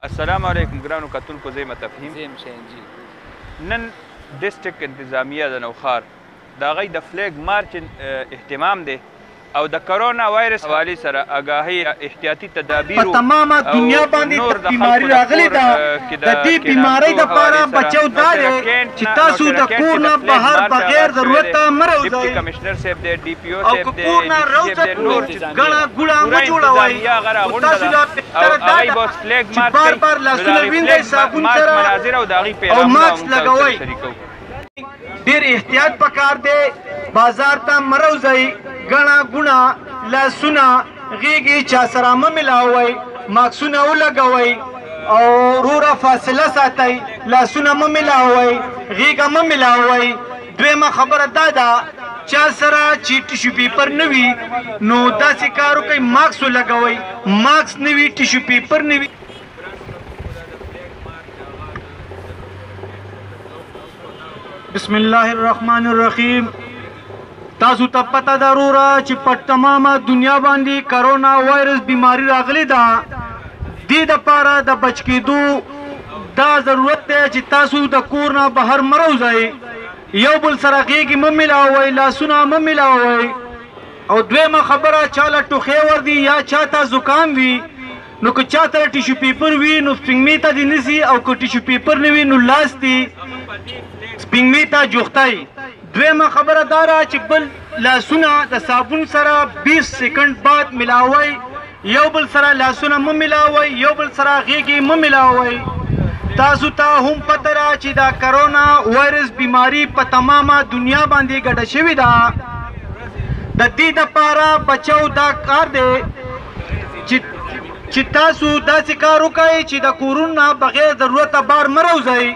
السلام علیکم ګرانو کتونکو، زه متفهیم نن ډسټرکټ انتظامیه د نوښار د هغوی د فلیګ مارچ اهتمام دی او د کرونا وایرس حوالې سره آګاهي احتیاطي تدابیر په تمامه دنیا باندې د بیماري راغلې ده. د دې بیمارۍ دپاره بچو دا دی چې تاسو د کور نه بهر بغیر ضرورته مه راوځئ. ډیپټي کمشنر صاحب دی، ډي پي او او صاحب که دی، کور نه راوځئ نور ګڼه ګوڼه مه جوړوئ. خو تاسو لا بهتره دا ده چې بار بار لاسونه وینځئ صابون سره او ماسک لګوئ. ډېر احتیاط پکار دی. بازار ته مه راوځئ. ګڼه ګوڼه لاسونه غېږې چا سره مه ملاوئ. ماکسونه ولګوئ او وروره فاصله ساتئ. لاسونه مه ملاوئ، غېږه مه ملاوئ. دویمه خبره دا ده چا سره چې ټیشو پیپر نه وي نو داسې کار وکئ ماکس ولګوئ. ماکس نه وي، ټیشو پیپر نه وي. بسم الله الرحمن الرحیم. تاسو ته پته ده وروره چې په تمامه دنیا باندې کرونا وایرس بیماري راغلې ده. دې دپاره د بچ کېدو دا ضرورت دی چې تاسو د کور نه بهر مه راوځئ. یو بل سره غېږې مه ملاوئ، لاسونه مه ملاوئ. او دویمه خبره چاله ټوخی وردي یا چاته زکام وي نو که چاته ټیشو پیپر وي نو سپینګمې ته دې نیسي، او که ټیشو پیپر نه وي نو لاس دې سپینګمې ته جوختئ. دویمه خبره دا ده چې بل لاسونه د صابون سره 20 سکنډ بعد ملاوئ. یو بل سره لاسونه مه ملاوئ، یو بل سره غېږې مه ملاوئ. تاسو ته هم پته ده چې دا کرونا وایرس بیماري په تمامه دنیا باندې ګډه شوې ده. د دې دپاره بچو دا کار دی چې تاسو داسې کار وکئ چې د کورونو نه بغیر ضرورته بار مه راوځئ.